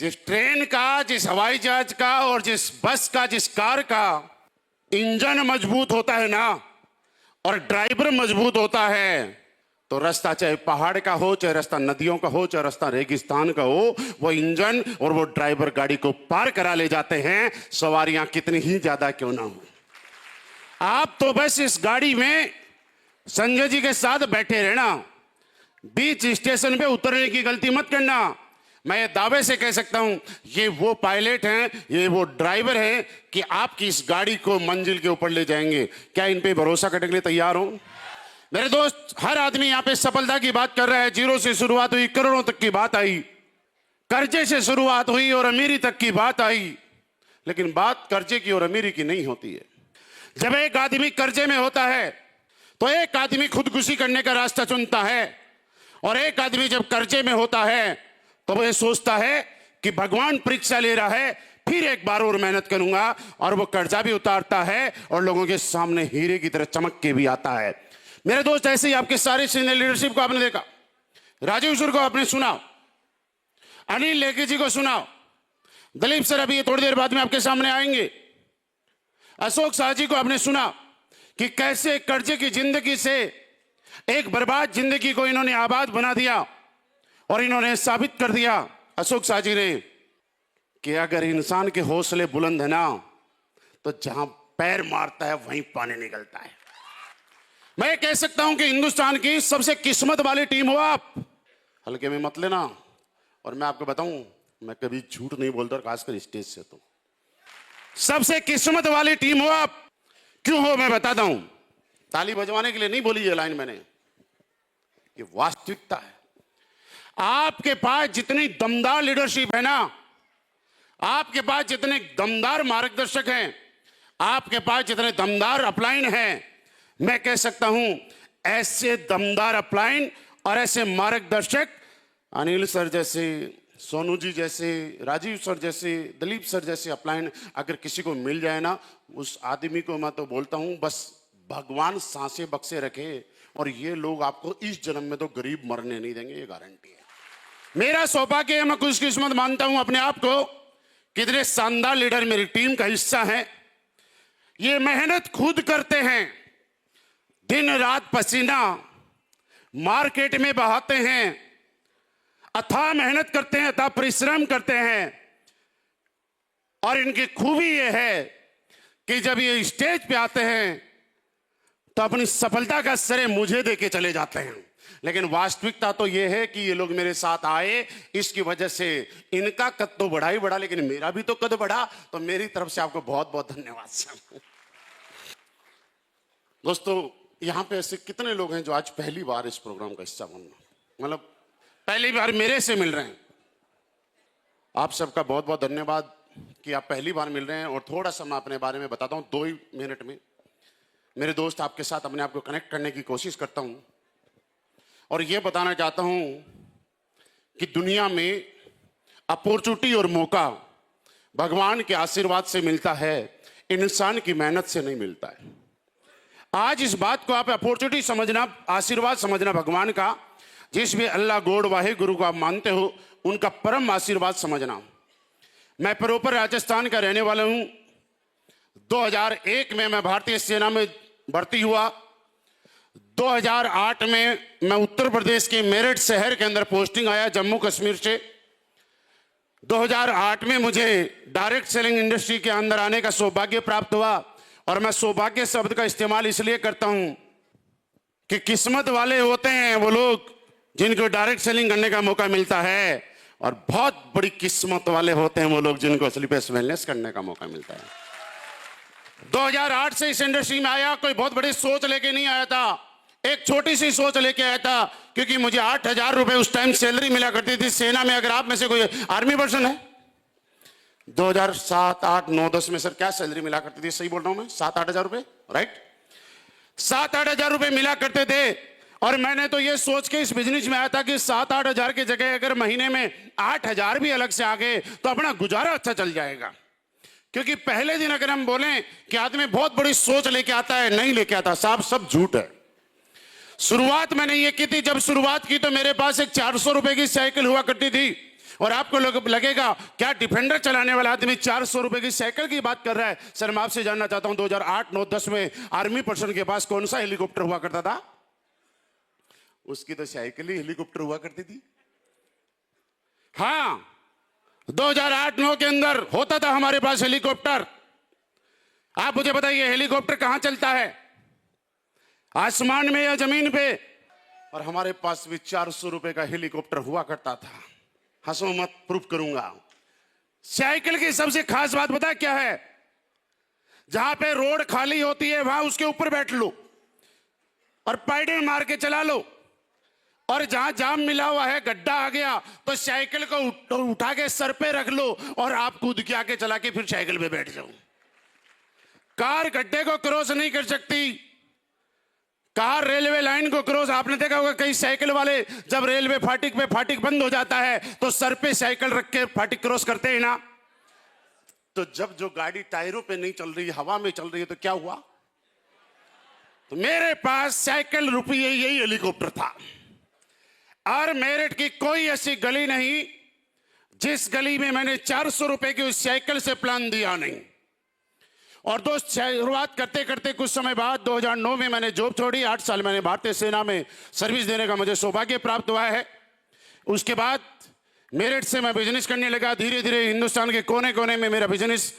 जिस ट्रेन का, जिस हवाई जहाज का और जिस बस का, जिस कार का इंजन मजबूत होता है ना और ड्राइवर मजबूत होता है, तो रास्ता चाहे पहाड़ का हो, चाहे रास्ता नदियों का हो, चाहे रास्ता रेगिस्तान का हो, वो इंजन और वो ड्राइवर गाड़ी को पार करा ले जाते हैं, सवारियां कितनी ही ज्यादा क्यों ना हो। आप तो बस इस गाड़ी में संजय जी के साथ बैठे रहना, बीच स्टेशन पे उतरने की गलती मत करना। मैं ये दावे से कह सकता हूं, ये वो पायलट हैं, ये वो ड्राइवर हैं कि आपकी इस गाड़ी को मंजिल के ऊपर ले जाएंगे। क्या इन पे भरोसा करने के लिए तैयार हो? मेरे दोस्त, हर आदमी यहां पे सफलता की बात कर रहा है। जीरो से शुरुआत हुई, करोड़ों तक की बात आई, कर्जे से शुरुआत हुई और अमीरी तक की बात आई, लेकिन बात कर्जे की और अमीरी की नहीं होती है। जब एक आदमी कर्जे में होता है तो एक आदमी खुदकुशी करने का रास्ता चुनता है, और एक आदमी जब कर्जे में होता है तो वो ये सोचता है कि भगवान परीक्षा ले रहा है, फिर एक बार और मेहनत करूंगा, और वो कर्जा भी उतारता है और लोगों के सामने हीरे की तरह चमक के भी आता है। मेरे दोस्त, ऐसे ही आपके सारे सीनियर लीडरशिप को आपने देखा। राजीव सर को आपने सुना, अनिल लेखी जी को सुना, दिलीप सर अभी थोड़ी देर बाद में आपके सामने आएंगे, अशोक शाह जी को आपने सुना कि कैसे कर्जे की जिंदगी से एक बर्बाद जिंदगी को इन्होंने आबाद बना दिया, और इन्होंने साबित कर दिया, अशोक शाह जी ने, कि अगर इंसान के हौसले बुलंद है ना, तो जहां पैर मारता है वहीं पानी निकलता है। मैं कह सकता हूं कि हिंदुस्तान की सबसे किस्मत वाली टीम हो आप, हल्के में मत लेना। और मैं आपको बताऊं, मैं कभी झूठ नहीं बोलता, खासकर स्टेज से। तो सबसे किस्मत वाली टीम हो आप। क्यों हो, मैं बताता हूं। ताली बजवाने के लिए नहीं बोली ये लाइन मैंने, ये वास्तविकता है। आपके पास जितनी दमदार लीडरशिप है ना, आपके पास जितने दमदार मार्गदर्शक हैं, आपके पास जितने दमदार अपलाइन हैं, मैं कह सकता हूं ऐसे दमदार अपलाइन और ऐसे मार्गदर्शक अनिल सर जैसे, सोनू जी जैसे, राजीव सर जैसे, दिलीप सर जैसे अपलाइन अगर किसी को मिल जाए ना, उस आदमी को मैं तो बोलता हूं बस भगवान सांसें बख्शे रखे, और ये लोग आपको इस जन्म में तो गरीब मरने नहीं देंगे, ये गारंटी है। मेरा सौभाग्य है, मैं खुशकिस्मत मानता हूं अपने आप को, कितने शानदार लीडर मेरी टीम का हिस्सा है। ये मेहनत खुद करते हैं, दिन रात पसीना मार्केट में बहाते हैं, अथाह मेहनत करते हैं, अथाह परिश्रम करते हैं, और इनकी खूबी ये है कि जब ये स्टेज पे आते हैं तो अपनी सफलता का श्रेय मुझे देके चले जाते हैं। लेकिन वास्तविकता तो ये है कि ये लोग मेरे साथ आए, इसकी वजह से इनका कद तो बढ़ा ही बढ़ा, लेकिन मेरा भी तो कद बढ़ा। तो मेरी तरफ से आपको बहुत बहुत धन्यवाद सर। दोस्तों, यहां पे ऐसे कितने लोग हैं जो आज पहली बार इस प्रोग्राम का हिस्सा बनना, मतलब पहली बार मेरे से मिल रहे हैं। आप सबका बहुत बहुत धन्यवाद कि आप पहली बार मिल रहे हैं। और थोड़ा सा मैं अपने बारे में बताता हूं 2 ही मिनट में। मेरे दोस्त, आपके साथ अपने आप को कनेक्ट करने की कोशिश करता हूं, और यह बताना चाहता हूं कि दुनिया में अपॉर्चुनिटी और मौका भगवान के आशीर्वाद से मिलता है, इंसान की मेहनत से नहीं मिलता है। आज इस बात को आप अपॉर्चुनिटी समझना, आशीर्वाद समझना भगवान का, जिस भी अल्लाह गॉड वाहे गुरु को आप मानते हो, उनका परम आशीर्वाद समझना। मैं प्रॉपर राजस्थान का रहने वाला हूं। 2001 में मैं भारतीय सेना में भर्ती हुआ। 2008 में मैं उत्तर प्रदेश के मेरठ शहर के अंदर पोस्टिंग आया, जम्मू कश्मीर से। 2008 में मुझे डायरेक्ट सेलिंग इंडस्ट्री के अंदर आने का सौभाग्य प्राप्त हुआ। और मैं सौभाग्य शब्द का इस्तेमाल इसलिए करता हूं कि किस्मत वाले होते हैं वो लोग जिनको डायरेक्ट सेलिंग करने का मौका मिलता है, और बहुत बड़ी किस्मत वाले होते हैं वो लोग जिनको स्लीपलेस वेलनेस करने का मौका मिलता है। 2008 से इस इंडस्ट्री में आया, कोई बहुत बड़ी सोच लेके नहीं आया था, एक छोटी सी सोच लेके आया था, क्योंकि मुझे 8,000 रुपए उस टाइम सैलरी मिला करती थी सेना में। अगर आप में से कोई आर्मी पर्सन है, 2007, 8, 9, 10 में सर क्या सैलरी मिला करती थी? सही बोल रहा हूं मैं? 7-8 हजार रुपए, राइट? 7-8 हजार रुपए मिला करते थे। और मैंने तो ये सोच के इस बिजनेस में आया था कि 7-8 हजार की जगह अगर महीने में 8 हजार भी अलग से आ गए तो अपना गुजारा अच्छा चल जाएगा। क्योंकि पहले दिन अगर हम बोलें कि आदमी बहुत बड़ी सोच लेके आता है, नहीं लेके आता साहब, सब झूठ है। शुरुआत मैंने ये की थी, जब शुरुआत की तो मेरे पास एक 400 रुपए की साइकिल हुआ करती थी। और आपको लगेगा क्या डिफेंडर चलाने वाला आदमी 400 रुपए की साइकिल की बात कर रहा है। सर मैं आपसे जानना चाहता हूं 2008, 9, 10 में आर्मी पर्सन के पास कौन सा हेलीकॉप्टर हुआ करता था? उसकी तो साइकिल ही हेलीकॉप्टर हुआ करती थी। हाँ, 2008-9 के अंदर होता था हमारे पास हेलीकॉप्टर। आप मुझे बताइए हेलीकॉप्टर कहां चलता है, आसमान में या जमीन पे? और हमारे पास भी 400 रुपए का हेलीकॉप्टर हुआ करता था। हंसो मत, प्रूफ करूंगा। साइकिल की सबसे खास बात पता क्या है? जहां पे रोड खाली होती है वहां उसके ऊपर बैठ लो और पैडल मार के चला लो, और जहां जाम मिला हुआ है, गड्ढा आ गया, तो साइकिल को उठा के सर पे रख लो और आप कूद के आके चला के फिर साइकिल पे बैठ जाओ। कार गड्ढे को क्रॉस नहीं कर सकती, कार रेलवे लाइन को क्रॉस। आपने देखा होगा कई साइकिल वाले जब रेलवे फाटक पे फाटक बंद हो जाता है तो सर पे साइकिल रख के फाटक क्रॉस करते हैं ना। तो जब जो गाड़ी टायरों पे नहीं चल रही, हवा में चल रही है, तो क्या हुआ? तो मेरे पास साइकिल रुपये यही हेलीकॉप्टर था। और मेरठ की कोई ऐसी गली नहीं जिस गली में मैंने 400 रुपए की उस साइकिल से प्लान दिया नहीं। और दोस्त, शुरुआत करते करते कुछ समय बाद 2009 में मैंने जॉब छोड़ी। 8 साल मैंने भारतीय सेना में सर्विस देने का मुझे सौभाग्य प्राप्त हुआ है। उसके बाद मेरठ से मैं बिजनेस करने लगा। धीरे धीरे हिंदुस्तान के कोने कोने में मेरा बिजनेस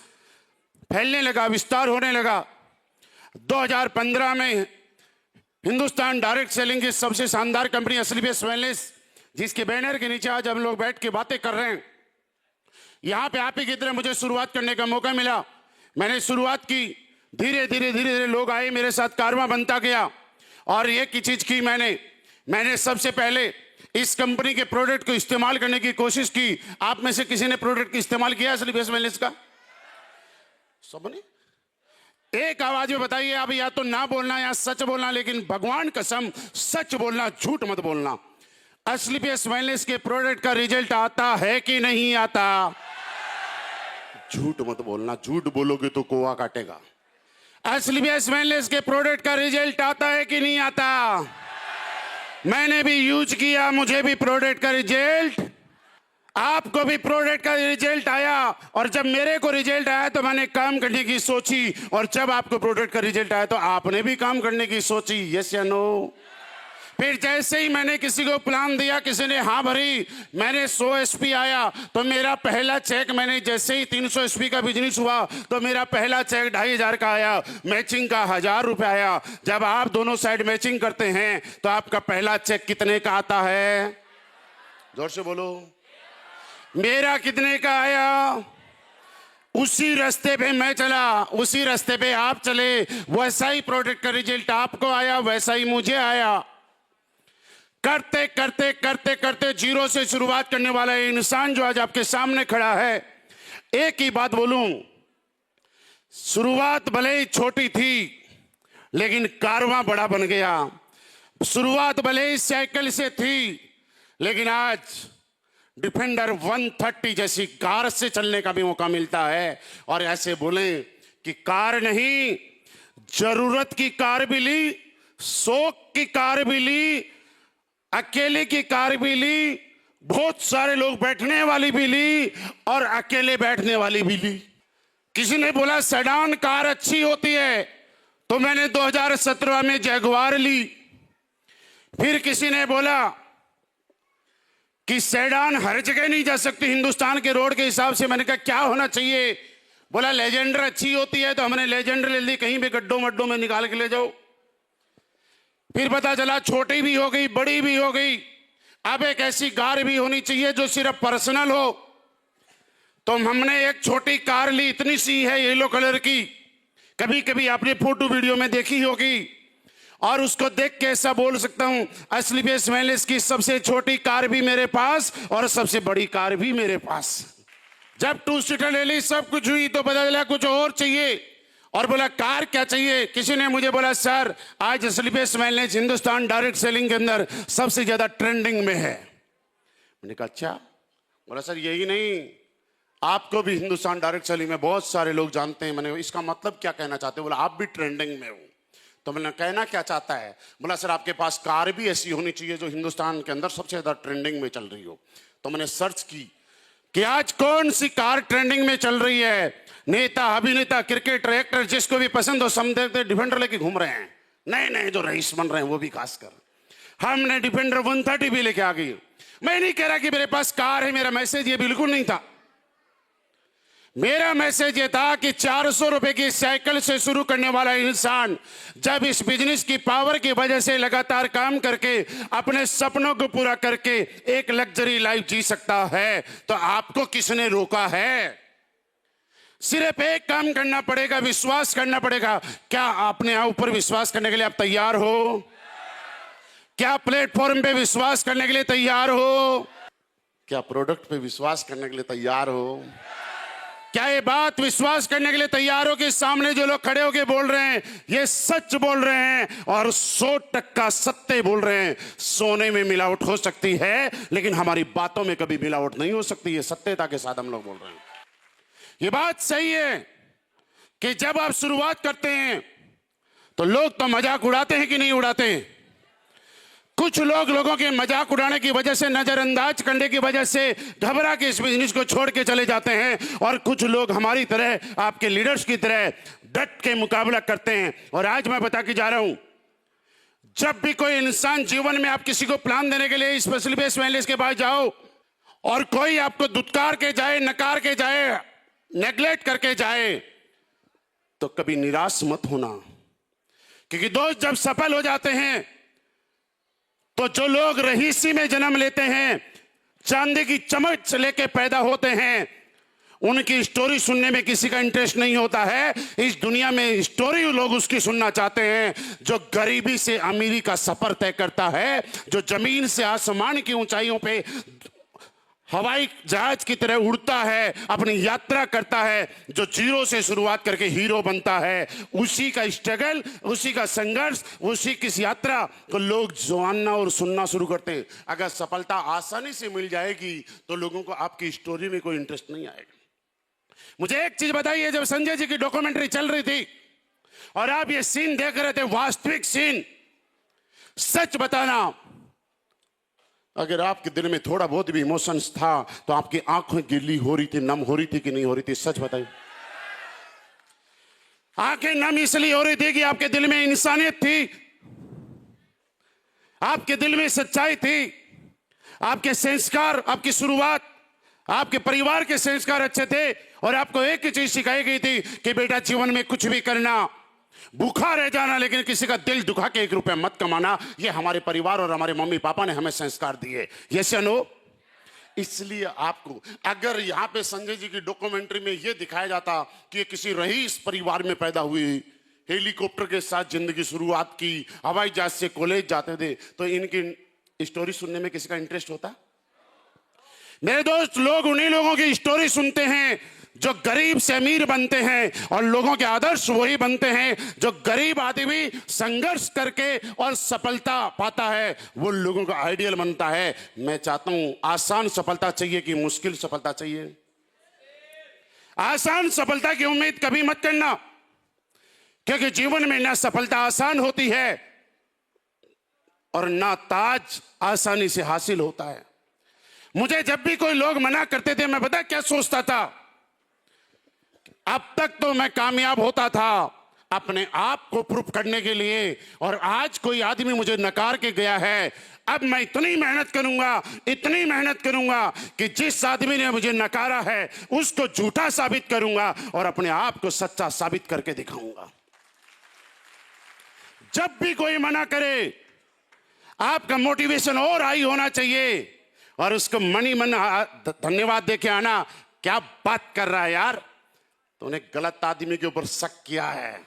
फैलने लगा, विस्तार होने लगा। 2015 में हिंदुस्तान डायरेक्ट सेलिंग की सबसे शानदार कंपनी एसलीपीएस वेलनेस, जिसके बैनर के नीचे आज हम लोग बैठ के बातें कर रहे हैं, यहां पे आप ही की तरह मुझे शुरुआत करने का मौका मिला। मैंने शुरुआत की, धीरे धीरे लोग आए, मेरे साथ कारवां बनता गया। और एक ही चीज की, मैंने सबसे पहले इस कंपनी के प्रोडक्ट को इस्तेमाल करने की कोशिश की। आप में से किसी ने प्रोडक्ट इस्तेमाल किया एसलीपीएस वेलनेस का? सबने एक आवाज में बताइए। अब या तो ना बोलना या सच बोलना, लेकिन भगवान कसम सच बोलना, झूठ मत बोलना। एसलीपीएस वेलनेस के प्रोडक्ट का रिजल्ट आता है कि नहीं आता? झूठ मत बोलना, झूठ बोलोगे तो कोवा काटेगा। एसलीपीएस वेलनेस के प्रोडक्ट का रिजल्ट आता है कि नहीं आता? मैंने भी यूज किया, मुझे भी प्रोडक्ट का रिजल्ट, आपको भी प्रोडक्ट का रिजल्ट आया। और जब मेरे को रिजल्ट आया तो मैंने काम करने की सोची, और जब आपको प्रोडक्ट का रिजल्ट आया तो आपने भी काम करने की सोची। यस या नो? फिर जैसे ही मैंने किसी को प्लान दिया, किसी ने हाँ भरी, मैंने 100 एसपी आया तो मेरा पहला चेक, मैंने जैसे ही 300 एसपी का बिजनेस हुआ तो मेरा पहला चेक 2500 का आया, मैचिंग का 1000 रुपये आया। जब आप दोनों साइड मैचिंग करते हैं तो आपका पहला चेक कितने का आता है? जोर से बोलो। मेरा कितने का आया? उसी रास्ते पे मैं चला, उसी रास्ते पे आप चले, वैसा ही प्रोडक्ट का रिजल्ट आपको आया, वैसा ही मुझे आया। करते करते करते करते जीरो से शुरुआत करने वाला इंसान जो आज आपके सामने खड़ा है, एक ही बात बोलूं, शुरुआत भले ही छोटी थी लेकिन कारवां बड़ा बन गया। शुरुआत भले ही साइकिल से थी लेकिन आज डिफेंडर 130 जैसी कार से चलने का भी मौका मिलता है। और ऐसे बोले कि कार नहीं, जरूरत की कार भी ली, शौक की कार भी ली, अकेले की कार भी ली, बहुत सारे लोग बैठने वाली भी ली, और अकेले बैठने वाली भी ली। किसी ने बोला सेडान कार अच्छी होती है तो मैंने 2017 में जैगुआर ली। फिर किसी ने बोला कि सेडान हर जगह नहीं जा सकती हिंदुस्तान के रोड के हिसाब से। मैंने कहा क्या होना चाहिए? बोला लेजेंडर अच्छी होती है, तो हमने लेजेंडर ले ली, कहीं भी गड्ढों मड्ढों में निकाल के ले जाओ। फिर पता चला छोटी भी हो गई, बड़ी भी हो गई, अब एक ऐसी कार भी होनी चाहिए जो सिर्फ पर्सनल हो। तो हमने एक छोटी कार ली, इतनी सी है, येलो कलर की, कभी कभी आपने फोटो वीडियो में देखी होगी। और उसको देख के ऐसा बोल सकता हूं, एसलीपीएस वेलनेस की सबसे छोटी कार भी मेरे पास और सबसे बड़ी कार भी मेरे पास। जब 2 सीटर ले ली, सब कुछ हुई, तो पता चला कुछ और चाहिए। और बोला कार क्या चाहिए? किसी ने मुझे बोला सर आज एसलीपीएस वेलनेस हिंदुस्तान डायरेक्ट सेलिंग के अंदर सबसे ज्यादा ट्रेंडिंग में है। मैंने कहा अच्छा? बोला सर यही नहीं, आपको भी हिंदुस्तान डायरेक्ट सेलिंग में बहुत सारे लोग जानते हैं। मैंने इसका मतलब क्या कहना चाहते हो? बोला आप भी ट्रेंडिंग में हो। तो मैंने कहना क्या चाहता है? बोला सर आपके पास कार भी ऐसी होनी चाहिए जो हिंदुस्तान के अंदर सबसे ज्यादा ट्रेंडिंग में चल रही हो। तो मैंने सर्च की कि आज कौन सी कार ट्रेंडिंग में चल रही है। नेता, अभिनेता, क्रिकेटर, एक्टर, जिसको भी पसंद हो समझते डिफेंडर लेके घूम रहे हैं। नए नए जो रईस बन रहे हैं वो भी खासकर। हमने डिफेंडर 130 भी लेके आ गई। मैं नहीं कह रहा कि मेरे पास कार है, मेरा मैसेज ये बिल्कुल नहीं था। मेरा मैसेज ये था कि 400 रुपए की साइकिल से शुरू करने वाला इंसान जब इस बिजनेस की पावर की वजह से लगातार काम करके अपने सपनों को पूरा करके एक लग्जरी लाइफ जी सकता है, तो आपको किसने रोका है? सिर्फ एक काम करना पड़ेगा, विश्वास करना पड़ेगा। क्या अपने ऊपर विश्वास करने के लिए आप तैयार हो? क्या प्लेटफॉर्म पे विश्वास करने के लिए तैयार हो? क्या प्रोडक्ट पे विश्वास करने के लिए तैयार हो? क्या ये बात विश्वास करने के लिए तैयार हो कि सामने जो लोग खड़े होकर बोल रहे हैं ये सच बोल रहे हैं और 100% सत्य बोल रहे हैं? सोने में मिलावट हो सकती है लेकिन हमारी बातों में कभी मिलावट नहीं हो सकती है। सत्यता के साथ हम लोग बोल रहे हैं। ये बात सही है कि जब आप शुरुआत करते हैं तो लोग तो मजाक उड़ाते हैं कि नहीं उड़ाते हैं? कुछ लोग लोगों के मजाक उड़ाने की वजह से, नजरअंदाज करने की वजह से घबरा के इस बिजनेस को छोड़ के चले जाते हैं, और कुछ लोग हमारी तरह, आपके लीडर्स की तरह डट के मुकाबला करते हैं। और आज मैं बता के जा रहा हूं, जब भी कोई इंसान जीवन में, आप किसी को प्लान देने के लिए स्पेशल बेस एनालिस्ट के पास जाओ और कोई आपको दुत्कार के जाए, नकार के जाए, नेग्लेक्ट करके जाए, तो कभी निराश मत होना। क्योंकि दोस्त जब सफल हो जाते हैं तो जो लोग रहीसी में जन्म लेते हैं, चांदी की चमच लेके पैदा होते हैं, उनकी स्टोरी सुनने में किसी का इंटरेस्ट नहीं होता है। इस दुनिया में स्टोरी लोग उसकी सुनना चाहते हैं जो गरीबी से अमीरी का सफर तय करता है, जो जमीन से आसमान की ऊंचाइयों पे हवाई जहाज की तरह उड़ता है, अपनी यात्रा करता है, जो जीरो से शुरुआत करके हीरो बनता है। उसी का स्ट्रगल, उसी का संघर्ष, उसी की यात्रा को लोग जानना और सुनना शुरू करते हैं। अगर सफलता आसानी से मिल जाएगी तो लोगों को आपकी स्टोरी में कोई इंटरेस्ट नहीं आएगा। मुझे एक चीज बताइए, जब संजय जी की डॉक्यूमेंट्री चल रही थी और आप ये सीन देख रहे थे, वास्तविक सीन, सच बताना, अगर आपके दिल में थोड़ा बहुत भी इमोशंस था तो आपकी आंखें गिल्ली हो रही थी, नम हो रही थी कि नहीं हो रही थी? सच बताइए। आंखें नम इसलिए हो रही थी कि आपके दिल में इंसानियत थी, आपके दिल में सच्चाई थी, आपके संस्कार, आपकी शुरुआत, आपके परिवार के संस्कार अच्छे थे, और आपको एक ही चीज सिखाई गई थी कि बेटा जीवन में कुछ भी करना, भूखा रह जाना लेकिन किसी का दिल दुखा के 1 रुपया मत कमाना। ये हमारे परिवार और हमारे मम्मी पापा ने हमें संस्कार दिए। यस या नो? इसलिए आपको, अगर यहां पे संजय जी की डॉक्यूमेंट्री में ये दिखाया जाता कि ये किसी रईस परिवार में पैदा हुई, हेलीकॉप्टर के साथ जिंदगी शुरुआत की, हवाई जहाज से कॉलेज जाते थे, तो इनकी स्टोरी सुनने में किसी का इंटरेस्ट होता? मेरे दोस्त, लोग उन्हीं लोगों की स्टोरी सुनते हैं जो गरीब से अमीर बनते हैं, और लोगों के आदर्श वही बनते हैं जो गरीब आदमी संघर्ष करके और सफलता पाता है, वो लोगों का आइडियल बनता है। मैं चाहता हूं, आसान सफलता चाहिए कि मुश्किल सफलता चाहिए? आसान सफलता की उम्मीद कभी मत करना, क्योंकि जीवन में ना सफलता आसान होती है और ना ताज आसानी से हासिल होता है। मुझे जब भी कोई लोग मना करते थे, मैं पता क्या सोचता था? अब तक तो मैं कामयाब होता था अपने आप को प्रूफ करने के लिए, और आज कोई आदमी मुझे नकार के गया है, अब मैं इतनी मेहनत करूंगा, इतनी मेहनत करूंगा कि जिस आदमी ने मुझे नकारा है उसको झूठा साबित करूंगा और अपने आप को सच्चा साबित करके दिखाऊंगा। जब भी कोई मना करे, आपका मोटिवेशन और हाई होना चाहिए, और उसको मनी मन धन्यवाद देके आना, क्या बात कर रहा है यार, तूने गलत आदमी के ऊपर शक किया है।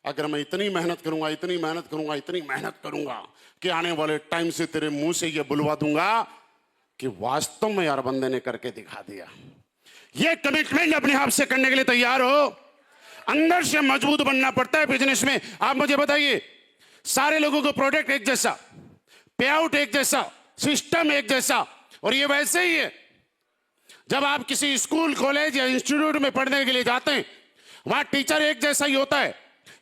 अगर मैं इतनी मेहनत करूंगा, इतनी मेहनत करूंगा, इतनी मेहनत करूंगा कि आने वाले टाइम से तेरे मुंह से ये बुलवा दूंगा कि वास्तव में यार बंदे ने करके दिखा दिया। ये कमिटमेंट अपने आप से करने के लिए तैयार हो। अंदर से मजबूत बनना पड़ता है बिजनेस में। आप मुझे बताइए, सारे लोगों को प्रोडक्ट एक जैसा, पे आउट एक जैसा, सिस्टम एक जैसा, और ये वैसे ही है। जब आप किसी स्कूल, कॉलेज या इंस्टीट्यूट में पढ़ने के लिए जाते हैं, वहां टीचर एक जैसा ही होता है,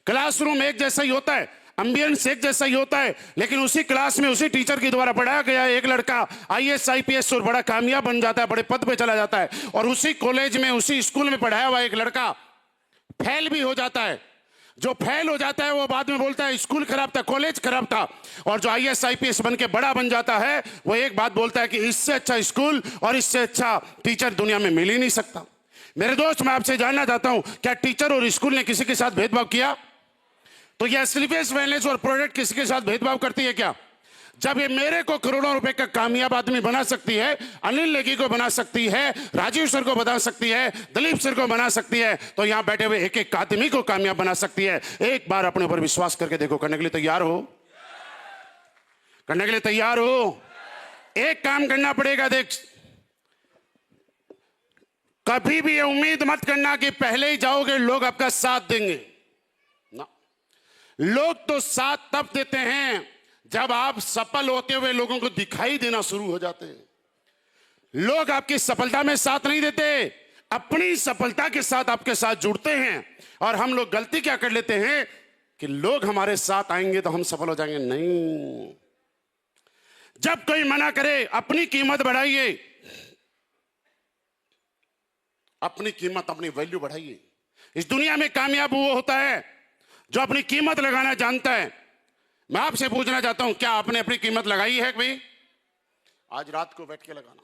क्लासरूम एक जैसा ही होता है। एम्बियंस एक जैसा ही होता है, लेकिन उसी क्लास में उसी टीचर के द्वारा पढ़ाया गया एक लड़का आईएएस आईपीएस और बड़ा कामयाब बन जाता है, बड़े पद पे चला जाता है, और उसी कॉलेज में उसी स्कूल में पढ़ाया हुआ एक लड़का फेल भी हो जाता है। जो फेल हो जाता है वो बाद में बोलता है स्कूल खराब था, कॉलेज खराब था, और जो आईएएस आईपीएस बन के बड़ा बन जाता है वो एक बात बोलता है कि इससे अच्छा स्कूल और इससे अच्छा टीचर दुनिया में मिल ही नहीं सकता। मेरे दोस्त, मैं आपसे जानना चाहता हूं, क्या टीचर और स्कूल ने किसी के साथ भेदभाव किया? तो यह स्लीपलेस वेलनेस और प्रोडक्ट किसी के साथ भेदभाव करती है क्या? जब ये मेरे को करोड़ों रुपए का कामयाब आदमी बना सकती है, अनिल नेगी को बना सकती है, राजीव सर को बना सकती है, दिलीप सर को बना सकती है, तो यहां बैठे हुए एक एक आदमी को कामयाब बना सकती है। एक बार अपने ऊपर विश्वास करके देखो। करने के लिए तैयार हो? करने के लिए तैयार हो? एक काम करना पड़ेगा। देख, कभी भी ये उम्मीद मत करना कि पहले ही जाओगे लोग आपका साथ देंगे ना। लोग तो साथ तब देते हैं जब आप सफल होते हुए लोगों को दिखाई देना शुरू हो जाते हैं। लोग आपकी सफलता में साथ नहीं देते, अपनी सफलता के साथ आपके साथ जुड़ते हैं। और हम लोग गलती क्या कर लेते हैं कि लोग हमारे साथ आएंगे तो हम सफल हो जाएंगे। नहीं, जब कोई मना करे अपनी कीमत बढ़ाइए, अपनी कीमत, अपनी वैल्यू बढ़ाइए। इस दुनिया में कामयाब वो होता है जो अपनी कीमत लगाना जानता है। मैं आपसे पूछना चाहता हूं, क्या आपने अपनी कीमत लगाई है भाई? आज रात को बैठ के लगाना,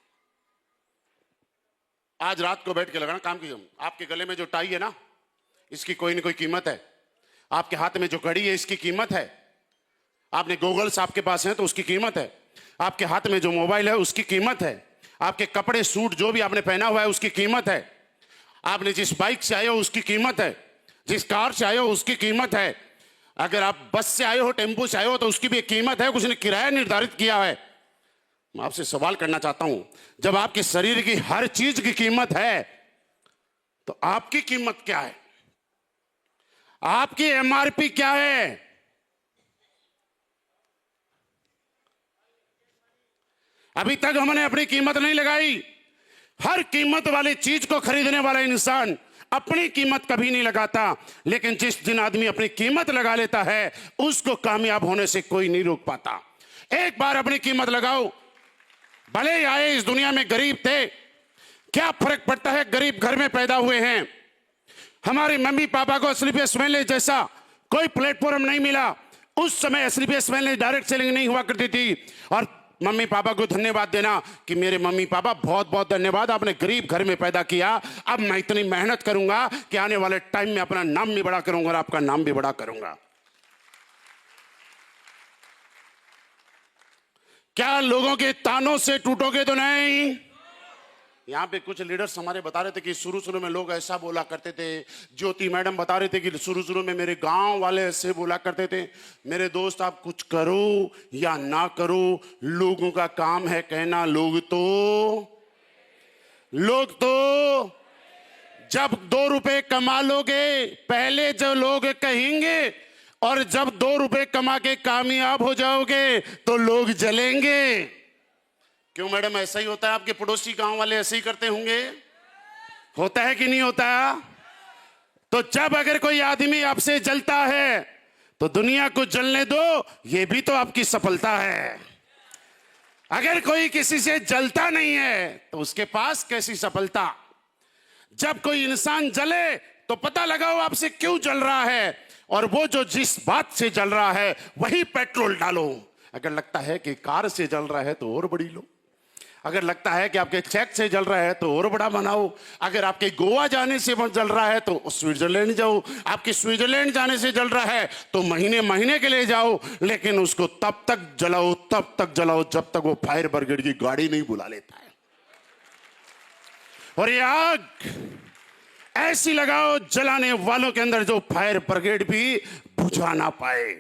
आज रात को बैठ के लगाना। काम कीजिए, आपके गले में जो टाई है ना, इसकी कोई ना कोई कीमत है। आपके हाथ में जो घड़ी है, इसकी कीमत है। आपने गॉगल्स आपके पास हैं तो उसकी कीमत है। आपके हाथ में जो मोबाइल है उसकी कीमत है। आपके कपड़े, सूट जो भी आपने पहना हुआ है उसकी कीमत है। आपने जिस बाइक से आए हो उसकी कीमत है। जिस कार से आए हो उसकी कीमत है। अगर आप बस से आए हो, टेम्पो से आए हो, तो उसकी भी एक कीमत है। कुछ ने किराया निर्धारित किया है। मैं आपसे सवाल करना चाहता हूं, जब आपके शरीर की हर चीज की कीमत है तो आपकी कीमत क्या है? आपकी एमआरपी क्या है? अभी तक हमने अपनी कीमत नहीं लगाई। हर कीमत वाली चीज को खरीदने वाला इंसान अपनी कीमत कभी नहीं लगाता, लेकिन जिस दिन आदमी अपनी कीमत लगा लेता है उसको कामयाब होने से कोई नहीं रोक पाता। एक बार अपनी कीमत लगाओ। भले ही आए इस दुनिया में गरीब थे, क्या फर्क पड़ता है? गरीब घर में पैदा हुए हैं। हमारे मम्मी पापा को स्लीपलेस वेलनेस जैसा कोई प्लेटफॉर्म नहीं मिला। उस समय स्लीपलेस वेलनेस डायरेक्ट सेलिंग नहीं हुआ करती थी। और मम्मी पापा को धन्यवाद देना कि मेरे मम्मी पापा, बहुत बहुत धन्यवाद, आपने गरीब घर में पैदा किया। अब मैं इतनी मेहनत करूंगा कि आने वाले टाइम में अपना नाम भी बड़ा करूंगा और आपका नाम भी बड़ा करूंगा। क्या लोगों के तानों से टूटोगे तो नहीं? यहां पे कुछ लीडर्स हमारे बता रहे थे कि शुरू शुरू में लोग ऐसा बोला करते थे। ज्योति मैडम बता रहे थे कि शुरू शुरू में मेरे गांव वाले ऐसे बोला करते थे। मेरे दोस्त, आप कुछ करो या ना करो, लोगों का काम है कहना। लोग तो जब 2 रुपए कमा लोगे, पहले जो लोग कहेंगे, और जब 2 रुपए कमा के कामयाब हो जाओगे तो लोग जलेंगे। क्यों मैडम, ऐसा ही होता है? आपके पड़ोसी गांव वाले ऐसे ही करते होंगे? होता है कि नहीं होता? तो जब अगर कोई आदमी आपसे जलता है तो दुनिया को जलने दो, ये भी तो आपकी सफलता है। अगर कोई किसी से जलता नहीं है तो उसके पास कैसी सफलता? जब कोई इंसान जले तो पता लगाओ आपसे क्यों जल रहा है, और वो जो जिस बात से जल रहा है वही पेट्रोल डालो। अगर लगता है कि कार से जल रहा है तो और बड़ी लो। अगर लगता है कि आपके चेक से जल रहा है तो और बड़ा बनाओ। अगर आपके गोवा जाने से जल रहा है तो स्विट्जरलैंड जाओ। आपके स्विट्जरलैंड जाने से जल रहा है तो महीने महीने के लिए जाओ, लेकिन उसको तब तक जलाओ जब तक वो फायर ब्रिगेड की गाड़ी नहीं बुला लेता है। और ये आग ऐसी लगाओ जलाने वालों के अंदर जो फायर ब्रिगेड भी बुझा ना पाए।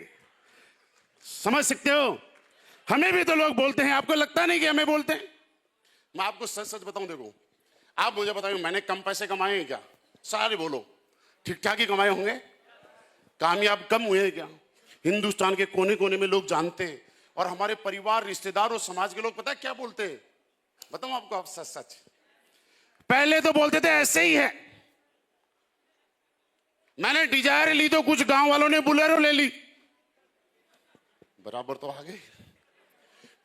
समझ सकते हो? हमें भी तो लोग बोलते हैं, आपको लगता नहीं कि हमें बोलते हैं? मैं आपको सच सच बताऊं, देखो, आप मुझे बताइए, मैंने कम पैसे कमाए हैं क्या? सारे बोलो ठीक ठाक ही कमाए होंगे। कामयाब कम हुए हैं क्या? हिंदुस्तान के कोने कोने में लोग जानते हैं। और हमारे परिवार, रिश्तेदार और समाज के लोग पता है क्या बोलते हैं? बताऊं आपको, आप सच सच। पहले तो बोलते थे ऐसे ही है। मैंने डिजायर ली तो कुछ गांव वालों ने बुलेरो ले ली। बराबर तो आ गई।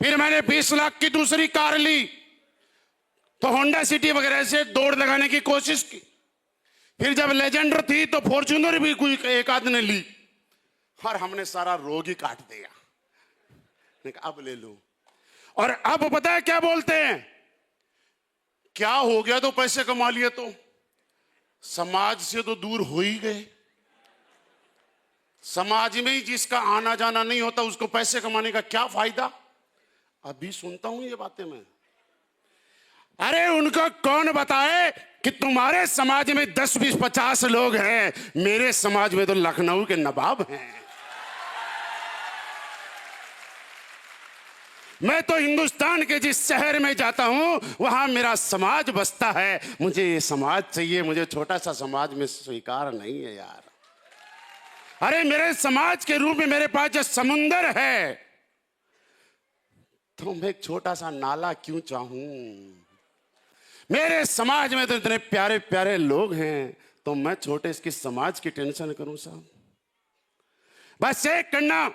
फिर मैंने 20 लाख की दूसरी कार ली, तो होंडा सिटी वगैरह से दौड़ लगाने की कोशिश की। फिर जब लेजेंडर थी तो फॉर्च्यूनर भी कोई एक आध ने ली, और हमने सारा रोग ही काट दिया। अब ले लो। और अब पता है क्या बोलते हैं, क्या हो गया तो पैसे कमा लिए तो समाज से तो दूर हो ही गए। समाज में ही जिसका आना जाना नहीं होता उसको पैसे कमाने का क्या फायदा। अभी सुनता हूं ये बातें मैं। अरे उनको कौन बताए कि तुम्हारे समाज में 10 20 50 लोग हैं, मेरे समाज में तो लखनऊ के नवाब हैं। मैं तो हिंदुस्तान के जिस शहर में जाता हूं वहां मेरा समाज बसता है। मुझे ये समाज चाहिए, मुझे छोटा सा समाज में स्वीकार नहीं है यार। अरे मेरे समाज के रूप में मेरे पास जो समुंदर है, तो मैं एक छोटा सा नाला क्यों चाहूं। मेरे समाज में तो इतने प्यारे प्यारे लोग हैं, तो मैं छोटे इसकी समाज की टेंशन करूं साहब। बस एक करना,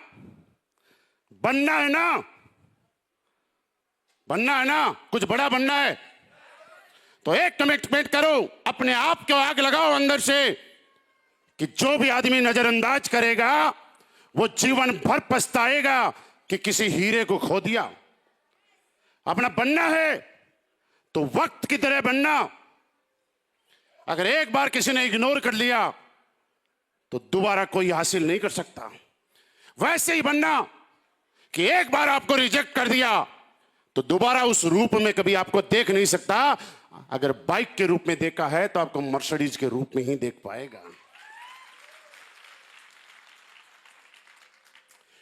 बनना है ना, बनना है ना, कुछ बड़ा बनना है तो एक कमिटमेंट करो, अपने आप को आग लगाओ अंदर से कि जो भी आदमी नजरअंदाज करेगा वो जीवन भर पछताएगा कि किसी हीरे को खो दिया। अपना बनना है तो वक्त की तरह बनना। अगर एक बार किसी ने इग्नोर कर लिया तो दोबारा कोई हासिल नहीं कर सकता। वैसे ही बनना कि एक बार आपको रिजेक्ट कर दिया तो दोबारा उस रूप में कभी आपको देख नहीं सकता। अगर बाइक के रूप में देखा है तो आपको मर्सिडीज के रूप में ही देख पाएगा।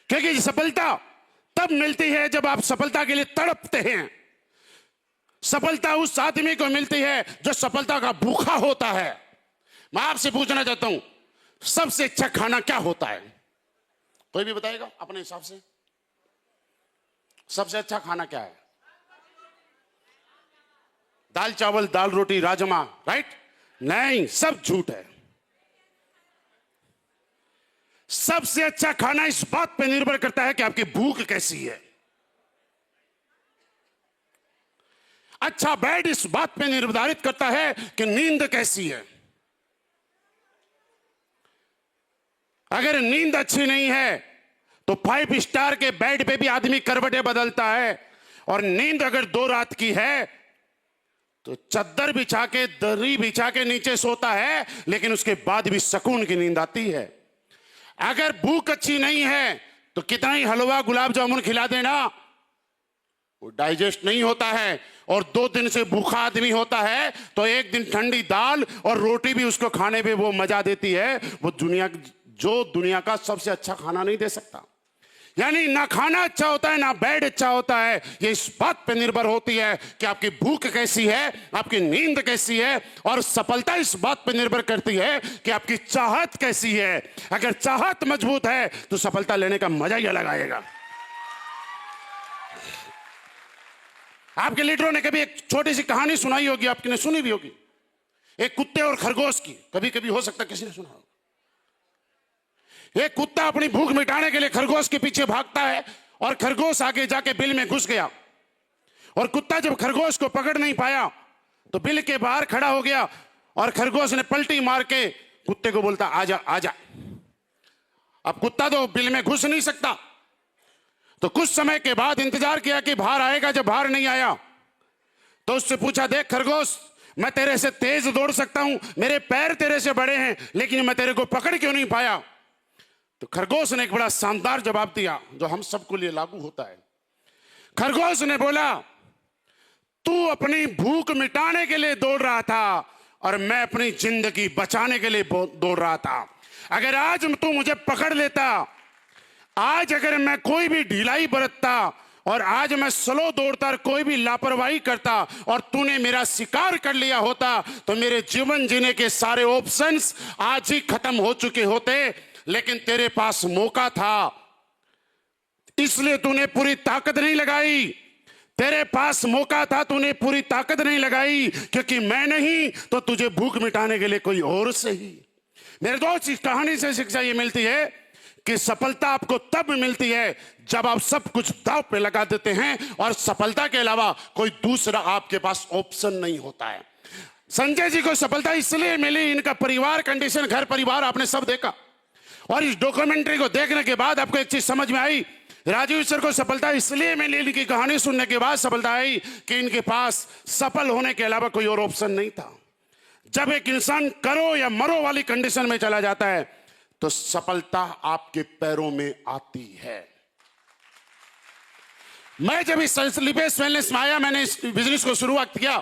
क्योंकि सफलता तब मिलती है जब आप सफलता के लिए तड़पते हैं। सफलता उस आदमी को मिलती है जो सफलता का भूखा होता है। मैं आपसे पूछना चाहता हूं, सबसे अच्छा खाना क्या होता है? कोई भी बताएगा अपने हिसाब से? सबसे अच्छा खाना क्या है? दाल चावल, दाल रोटी, राजमा, राइट? नहीं, सब झूठ है। सबसे अच्छा खाना इस बात पर निर्भर करता है कि आपकी भूख कैसी है। अच्छा बेड इस बात पर निर्धारित करता है कि नींद कैसी है। अगर नींद अच्छी नहीं है तो 5 स्टार के बेड पे भी आदमी करवटें बदलता है। और नींद अगर 2 रात की है तो चद्दर बिछा के, दरी बिछा के नीचे सोता है, लेकिन उसके बाद भी सुकून की नींद आती है। अगर भूख अच्छी नहीं है तो कितना ही हलवा गुलाब जामुन खिला देना, वो डाइजेस्ट नहीं होता है। और 2 दिन से भूखा आदमी होता है तो एक दिन ठंडी दाल और रोटी भी उसको खाने पे वो मजा देती है। वो दुनिया का सबसे अच्छा खाना नहीं दे सकता। यानी ना खाना अच्छा होता है ना बेड अच्छा होता है। ये इस बात पे निर्भर होती है कि आपकी भूख कैसी है, आपकी नींद कैसी है। और सफलता इस बात पे निर्भर करती है कि आपकी चाहत कैसी है। अगर चाहत मजबूत है तो सफलता लेने का मजा ही अलग आएगा। आपके लीडरों ने कभी एक छोटी सी कहानी सुनाई होगी, आपने सुनी भी होगी, एक कुत्ते और खरगोश की। कभी कभी हो सकता है किसी ने सुना हो। एक कुत्ता अपनी भूख मिटाने के लिए खरगोश के पीछे भागता है और खरगोश आगे जाके बिल में घुस गया। और कुत्ता जब खरगोश को पकड़ नहीं पाया तो बिल के बाहर खड़ा हो गया और खरगोश ने पलटी मार के कुत्ते को बोलता, आजा आजा। अब कुत्ता तो बिल में घुस नहीं सकता, तो कुछ समय के बाद इंतजार किया कि बाहर आएगा। जब बाहर नहीं आया तो उससे पूछा, देख खरगोश, मैं तेरे से तेज दौड़ सकता हूं, मेरे पैर तेरे से बड़े हैं, लेकिन मैं तेरे को पकड़ क्यों नहीं पाया? तो खरगोश ने एक बड़ा शानदार जवाब दिया जो हम सबको लिए लागू होता है। खरगोश ने बोला, तू अपनी भूख मिटाने के लिए दौड़ रहा था और मैं अपनी जिंदगी बचाने के लिए दौड़ रहा था। अगर आज तू मुझे पकड़ लेता, आज अगर मैं कोई भी ढिलाई बरतता और आज मैं स्लो दौड़ता और कोई भी लापरवाही करता और तूने मेरा शिकार कर लिया होता, तो मेरे जीवन जीने के सारे ऑप्शंस आज ही खत्म हो चुके होते। लेकिन तेरे पास मौका था, इसलिए तूने पूरी ताकत नहीं लगाई। तेरे पास मौका था, तूने पूरी ताकत नहीं लगाई, क्योंकि मैं नहीं तो तुझे भूख मिटाने के लिए कोई और सही। मेरे दोस्त, इस कहानी से शिक्षा ये मिलती है कि सफलता आपको तब मिलती है जब आप सब कुछ दांव पे लगा देते हैं और सफलता के अलावा कोई दूसरा आपके पास ऑप्शन नहीं होता है। संजय जी को सफलता इसलिए मिली, इनका परिवार कंडीशन, घर परिवार आपने सब देखा, और इस डॉक्यूमेंट्री को देखने के बाद आपको एक चीज समझ में आई, राजीव सर को सफलता इसलिए मिली, इनकी कहानी सुनने के बाद सफलता आई कि इनके पास सफल होने के अलावा कोई और ऑप्शन नहीं था। जब एक इंसान करो या मरो वाली कंडीशन में चला जाता है तो सफलता आपके पैरों में आती है। मैं जब इस लिपेश वेलनेस में आया, मैंने इस बिजनेस को शुरुआत किया,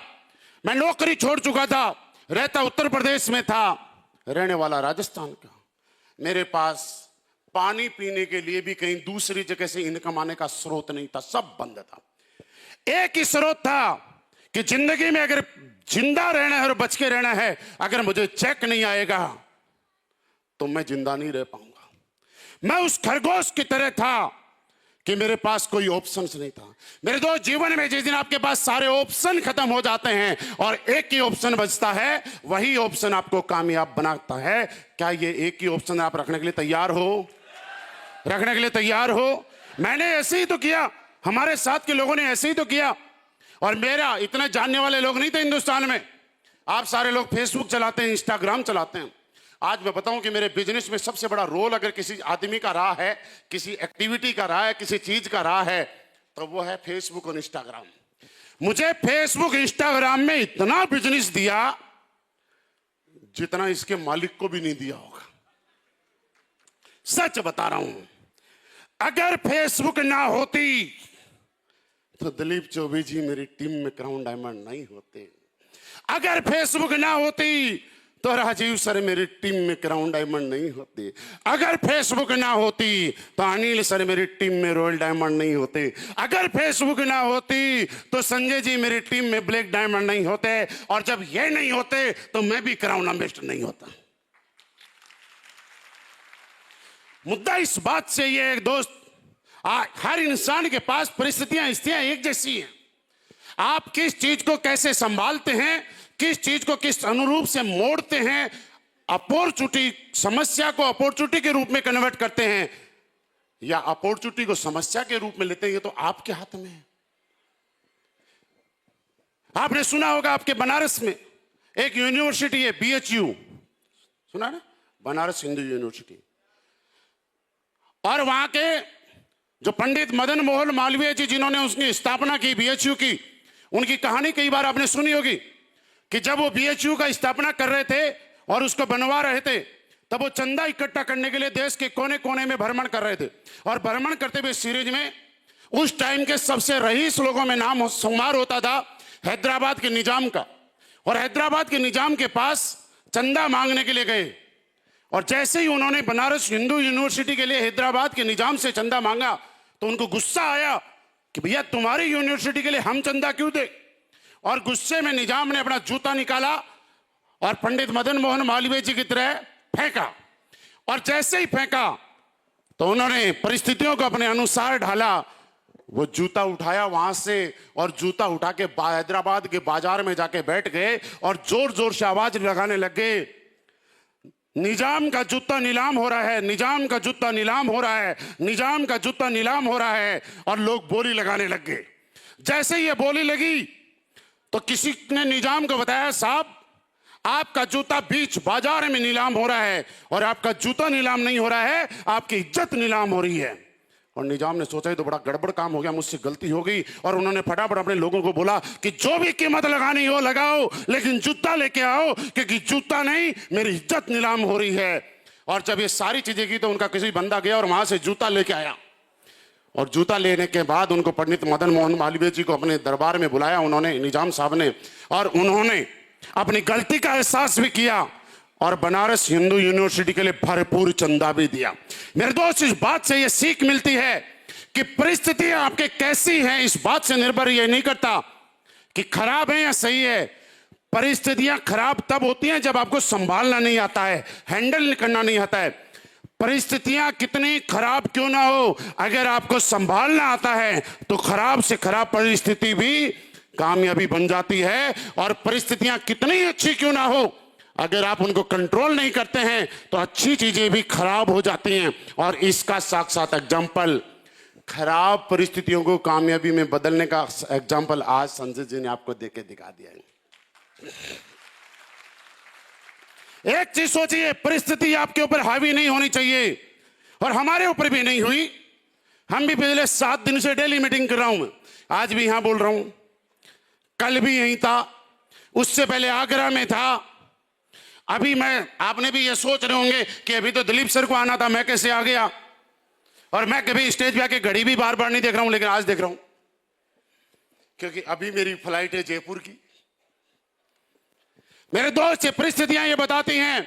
मैं नौकरी छोड़ चुका था, रहता उत्तर प्रदेश में था, रहने वाला राजस्थान का। मेरे पास पानी पीने के लिए भी कहीं दूसरी जगह से इनकम आने का स्रोत नहीं था, सब बंद था। एक ही स्रोत था कि जिंदगी में अगर जिंदा रहना है और बच के रहना है, अगर मुझे चेक नहीं आएगा तो मैं जिंदा नहीं रह पाऊंगा। मैं उस खरगोश की तरह था कि मेरे पास कोई ऑप्शंस नहीं था। मेरे दोस्त, जीवन में जिस दिन आपके पास सारे ऑप्शन खत्म हो जाते हैं और एक ही ऑप्शन बचता है, वही ऑप्शन आपको कामयाब बनाता है। क्या ये एक ही ऑप्शन आप रखने के लिए तैयार हो? रखने के लिए तैयार हो? मैंने ऐसे ही तो किया, हमारे साथ के लोगों ने ऐसे ही तो किया। और मेरा इतने जानने वाले लोग नहीं थे हिंदुस्तान में। आप सारे लोग फेसबुक चलाते हैं, इंस्टाग्राम चलाते हैं। आज मैं बताऊं कि मेरे बिजनेस में सबसे बड़ा रोल अगर किसी आदमी का रहा है, किसी एक्टिविटी का रहा है, किसी चीज का रहा है, तो वो है फेसबुक और इंस्टाग्राम। मुझे फेसबुक इंस्टाग्राम में इतना बिजनेस दिया जितना इसके मालिक को भी नहीं दिया होगा। सच बता रहा हूं, अगर फेसबुक ना होती तो दिलीप चौबे जी मेरी टीम में क्राउन डायमंड नहीं होते। अगर फेसबुक ना होती तो राजीव सर मेरी टीम में क्राउन डायमंड नहीं होते। अगर फेसबुक ना होती तो अनिल सर मेरी टीम में रॉयल डायमंड नहीं होते। अगर फेसबुक ना होती तो संजय जी मेरी टीम में ब्लैक डायमंड नहीं होते। और जब ये नहीं होते तो मैं भी क्राउन एम्बेसडर नहीं होता। मुद्दा इस बात से ये है दोस्त, हर इंसान के पास परिस्थितियां स्थितियां एक जैसी हैं। आप किस चीज को कैसे संभालते हैं, किस चीज को किस अनुरूप से मोड़ते हैं, अपॉर्चुनिटी, समस्या को अपॉर्चुनिटी के रूप में कन्वर्ट करते हैं या अपॉर्चुनिटी को समस्या के रूप में लेते हैं, ये तो आपके हाथ में है। आपने सुना होगा आपके बनारस में एक यूनिवर्सिटी है, BHU, सुना ना, बनारस हिंदू यूनिवर्सिटी। और वहां के जो पंडित मदन मोहन मालवीय जी, जिन्होंने उसकी स्थापना की, BHU की, उनकी कहानी कई बार आपने सुनी होगी कि जब वो BHU का स्थापना कर रहे थे और उसको बनवा रहे थे, तब वो चंदा इकट्ठा करने के लिए देश के कोने कोने में भ्रमण कर रहे थे। और भ्रमण करते हुए सीरीज में उस टाइम के सबसे रईस लोगों में नाम शुमार होता था हैदराबाद के निजाम का। और हैदराबाद के निजाम के पास चंदा मांगने के लिए गए, और जैसे ही उन्होंने बनारस हिंदू यूनिवर्सिटी के लिए हैदराबाद के निजाम से चंदा मांगा तो उनको गुस्सा आया कि भैया तुम्हारी यूनिवर्सिटी के लिए हम चंदा क्यों दे। और गुस्से में निजाम ने अपना जूता निकाला और पंडित मदन मोहन मालवीय जी की तरह फेंका। और जैसे ही फेंका तो उन्होंने परिस्थितियों को अपने अनुसार ढाला, वो जूता उठाया वहां से और जूता उठा के हैदराबाद के बाजार में जाके बैठ गए और जोर जोर से आवाज लगाने लग गए, निजाम का जूता नीलाम हो रहा है, निजाम का जूता नीलाम हो रहा है, निजाम का जूता नीलाम हो रहा है। और लोग बोली लगाने लग गए। जैसे ये बोली लगी तो किसी ने निजाम को बताया, साहब आपका जूता बीच बाजार में नीलाम हो रहा है, और आपका जूता नीलाम नहीं हो रहा है, आपकी इज्जत नीलाम हो रही है। और निजाम ने सोचा ये तो बड़ा गड़बड़ काम हो गया, मुझसे गलती हो गई। और उन्होंने फटाफट अपने लोगों को बोला कि जो भी कीमत लगानी हो लगाओ, लेकिन जूता लेके आओ, क्योंकि जूता नहीं मेरी इज्जत नीलाम हो रही है। और जब ये सारी चीजें की तो उनका किसी बंदा गया और वहां से जूता लेके आया। और जूता लेने के बाद उनको पंडित मदन मोहन मालवीय जी को अपने दरबार में बुलाया उन्होंने, निजाम साहब ने, और उन्होंने अपनी गलती का एहसास भी किया और बनारस हिंदू यूनिवर्सिटी के लिए भरपूर चंदा भी दिया। मेरे दोस्त, इस बात से यह सीख मिलती है कि परिस्थितियां आपके कैसी हैं इस बात से निर्भर यह नहीं करता कि खराब है या सही है। परिस्थितियां खराब तब होती हैं जब आपको संभालना नहीं आता है, हैंडल करना नहीं आता है। परिस्थितियां कितनी खराब क्यों ना हो, अगर आपको संभालना आता है तो खराब से खराब परिस्थिति भी कामयाबी बन जाती है। और परिस्थितियां कितनी अच्छी क्यों ना हो, अगर आप उनको कंट्रोल नहीं करते हैं तो अच्छी चीजें भी खराब हो जाती हैं। और इसका साक्षात एग्जाम्पल, खराब परिस्थितियों को कामयाबी में बदलने का एग्जाम्पल आज संजय जी ने आपको देके दिखा दिया है। एक चीज सोचिए, परिस्थिति आपके ऊपर हावी नहीं होनी चाहिए, और हमारे ऊपर भी नहीं हुई। हम भी पिछले 7 दिन से डेली मीटिंग कर रहा हूं, आज भी यहां बोल रहा हूं, कल भी यहीं था, उससे पहले आगरा में था। अभी आपने भी ये सोच रहे होंगे कि अभी तो दिलीप सर को आना था, मैं कैसे आ गया। और मैं कभी स्टेज पे आके घड़ी भी बार बार नहीं देख रहा हूं, लेकिन आज देख रहा हूं, क्योंकि अभी मेरी फ्लाइट है जयपुर की। मेरे दोस्त, ये परिस्थितियां ये बताती हैं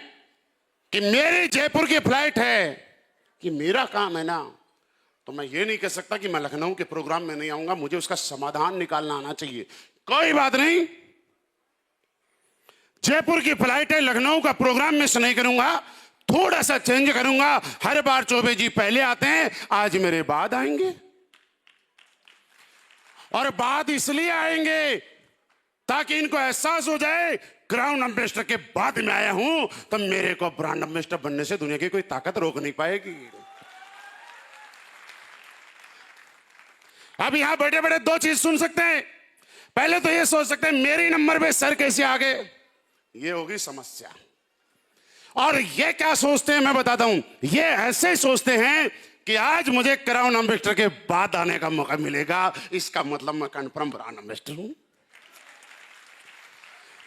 कि मेरी जयपुर की फ्लाइट है, कि मेरा काम है ना, तो मैं ये नहीं कह सकता कि मैं लखनऊ के प्रोग्राम में नहीं आऊंगा, मुझे उसका समाधान निकालना आना चाहिए। कोई बात नहीं, जयपुर की फ्लाइट है, लखनऊ का प्रोग्राम मिस नहीं करूंगा, थोड़ा सा चेंज करूंगा। हर बार चौबे जी पहले आते हैं, आज मेरे बाद आएंगे। और बाद इसलिए आएंगे ताकि इनको एहसास हो जाए क्राउन एम्बेसडर के बाद में आया हूं, तो मेरे को ब्रांड एम्बेसडर बनने से दुनिया की कोई ताकत रोक नहीं पाएगी। अब यहां बैठे बैठे 2 चीज सुन सकते हैं। पहले तो ये सोच सकते हैं मेरी नंबर पे सर कैसे आ गए, ये होगी समस्या। और ये क्या सोचते हैं मैं बताता हूं, ये ऐसे सोचते हैं कि आज मुझे क्राउन एम्बेसडर के बाद आने का मौका मिलेगा, इसका मतलब मैं कन्फर्म ब्रांड एम्बेसडर हूं।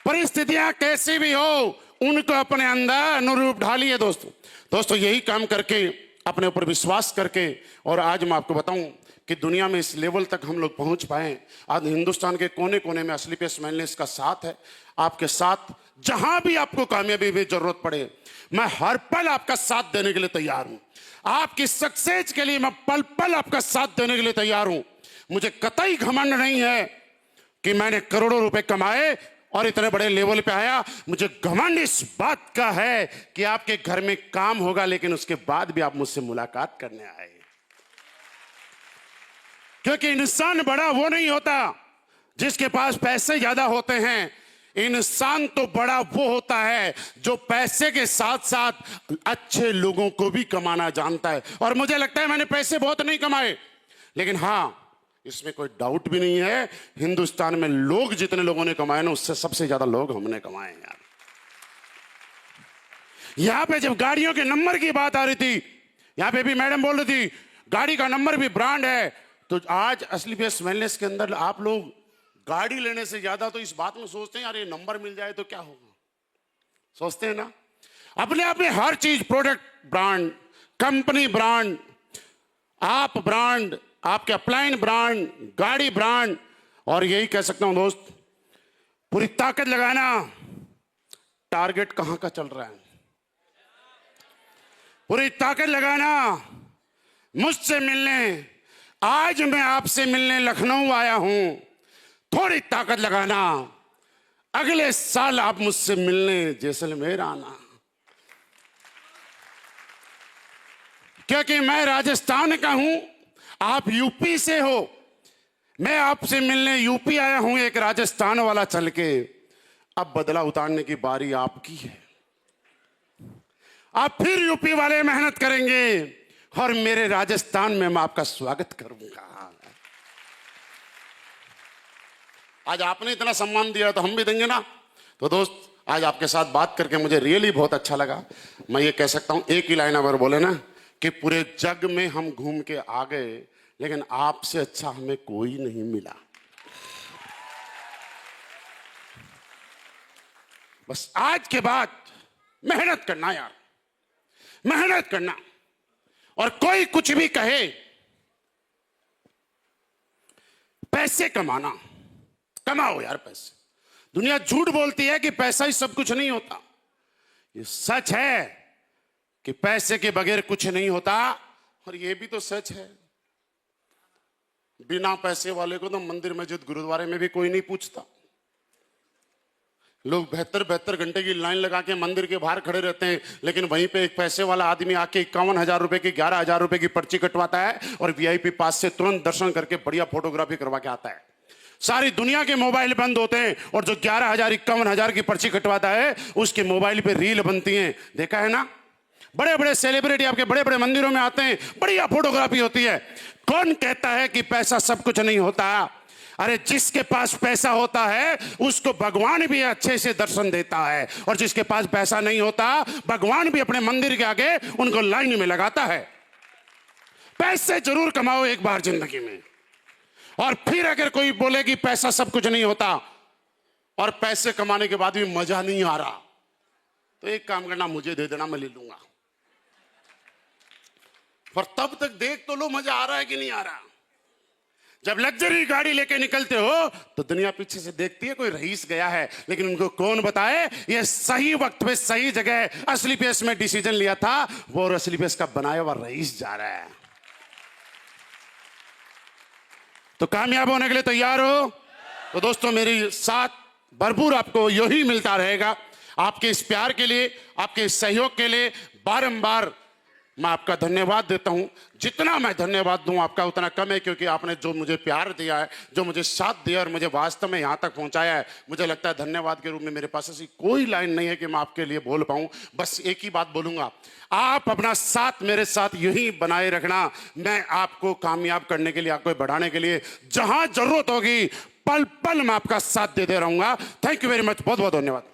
परिस्थितियां कैसी भी हो, उनको अपने अंदर अनुरूप ढालिए दोस्तों, यही काम करके, अपने ऊपर विश्वास करके। और आज मैं आपको बताऊं कि दुनिया में इस लेवल तक हम लोग पहुंच पाए। आज हिंदुस्तान के कोने कोने में असली पेस वेलनेस का साथ है, आपके साथ। जहां भी आपको कामयाबी की जरूरत पड़े, मैं हर पल आपका साथ देने के लिए तैयार हूं। आपकी सक्सेस के लिए मैं पल पल आपका साथ देने के लिए तैयार हूं। मुझे कतई घमंड नहीं है कि मैंने करोड़ों रुपए कमाए और इतने बड़े लेवल पे आया। मुझे घमंड इस बात का है कि आपके घर में काम होगा, लेकिन उसके बाद भी आप मुझसे मुलाकात करने आए। क्योंकि इंसान बड़ा वो नहीं होता जिसके पास पैसे ज्यादा होते हैं, इंसान तो बड़ा वो होता है जो पैसे के साथ साथ अच्छे लोगों को भी कमाना जानता है। और मुझे लगता है मैंने पैसे बहुत नहीं कमाए, लेकिन हां, इसमें कोई डाउट भी नहीं है, हिंदुस्तान में लोग जितने लोगों ने कमाए ना, उससे सबसे ज्यादा लोग हमने कमाए यार। यहां पे जब गाड़ियों के नंबर की बात आ रही थी, यहां पे भी मैडम बोल रही थी गाड़ी का नंबर भी ब्रांड है, तो आज असली बेस वेलनेस के अंदर आप लोग गाड़ी लेने से ज्यादा तो इस बात में सोचते हैं यार ये नंबर मिल जाए तो क्या होगा, सोचते हैं ना। अपने आप में हर चीज, प्रोडक्ट ब्रांड, कंपनी ब्रांड, आप ब्रांड, आपके अपलाइन ब्रांड, गाड़ी ब्रांड। और यही कह सकता हूं दोस्त, पूरी ताकत लगाना। टारगेट कहां का चल रहा है, पूरी ताकत लगाना मुझसे मिलने। आज मैं आपसे मिलने लखनऊ आया हूं, थोड़ी ताकत लगाना। अगले साल आप मुझसे मिलने जैसलमेर आना, क्योंकि मैं राजस्थान का हूं, आप यूपी से हो। मैं आपसे मिलने यूपी आया हूं, एक राजस्थान वाला चल के। अब बदला उतारने की बारी आपकी है। आप फिर यूपी वाले मेहनत करेंगे और मेरे राजस्थान में मैं आपका स्वागत करूंगा। आज आपने इतना सम्मान दिया तो हम भी देंगे ना। तो दोस्त, आज आपके साथ बात करके मुझे रियली बहुत अच्छा लगा। मैं ये कह सकता हूं, एक ही लाइन अगर बोले ना कि पूरे जग में हम घूम के आ गए, लेकिन आपसे अच्छा हमें कोई नहीं मिला। बस आज के बाद मेहनत करना यार, मेहनत करना। और कोई कुछ भी कहे, पैसे कमाना, कमाओ यार पैसे। दुनिया झूठ बोलती है कि पैसा ही सब कुछ नहीं होता। ये सच है कि पैसे के बगैर कुछ नहीं होता, और ये भी तो सच है बिना पैसे वाले को तो मंदिर मस्जिद गुरुद्वारे में भी कोई नहीं पूछता। लोग 72 घंटे की लाइन लगा के मंदिर के बाहर खड़े रहते हैं, लेकिन वहीं पे एक पैसे वाला आदमी आके 51,000 रुपए की 11,000 रुपए की पर्ची कटवाता है और वीआईपी पास से तुरंत दर्शन करके बढ़िया फोटोग्राफी करवा के आता है। सारी दुनिया के मोबाइल बंद होते हैं और जो 11,000 51,000 की पर्ची कटवाता है उसके मोबाइल पे रील बनती हैं। देखा है ना? बड़े बड़े सेलिब्रिटी आपके बड़े बड़े मंदिरों में आते हैं, बढ़िया फोटोग्राफी होती है। कौन कहता है कि पैसा सब कुछ नहीं होता? अरे जिसके पास पैसा होता है उसको भगवान भी अच्छे से दर्शन देता है, और जिसके पास पैसा नहीं होता भगवान भी अपने मंदिर के आगे उनको लाइन में लगाता है। पैसे जरूर कमाओ एक बार जिंदगी में, और फिर अगर कोई बोले कि पैसा सब कुछ नहीं होता और पैसे कमाने के बाद भी मजा नहीं आ रहा, तो एक काम करना, मुझे दे देना, मैं ले लूंगा। पर तब तक देख तो लो मजा आ रहा है कि नहीं आ रहा। जब लग्जरी गाड़ी लेके निकलते हो तो दुनिया पीछे से देखती है कोई रईस गया है, लेकिन उनको कौन बताए ये सही वक्त पे सही जगह असली पेस में डिसीजन लिया था, वो और असली पेस का बनाया हुआ रईस जा रहा है। तो कामयाब होने के लिए तैयार हो? तो दोस्तों मेरी साथ भरपूर आपको यही मिलता रहेगा। आपके इस प्यार के लिए, आपके इस सहयोग के लिए बारंबार मैं आपका धन्यवाद देता हूं। जितना मैं धन्यवाद दूं आपका उतना कम है, क्योंकि आपने जो मुझे प्यार दिया है, जो मुझे साथ दिया और मुझे वास्तव में यहां तक पहुंचाया है, मुझे लगता है धन्यवाद के रूप में मेरे पास ऐसी कोई लाइन नहीं है कि मैं आपके लिए बोल पाऊं। बस एक ही बात बोलूंगा, आप अपना साथ मेरे साथ यही बनाए रखना। मैं आपको कामयाब करने के लिए, आपको बढ़ाने के लिए जहां जरूरत होगी पल पल मैं आपका साथ देते रहूंगा। थैंक यू वेरी मच, बहुत बहुत धन्यवाद।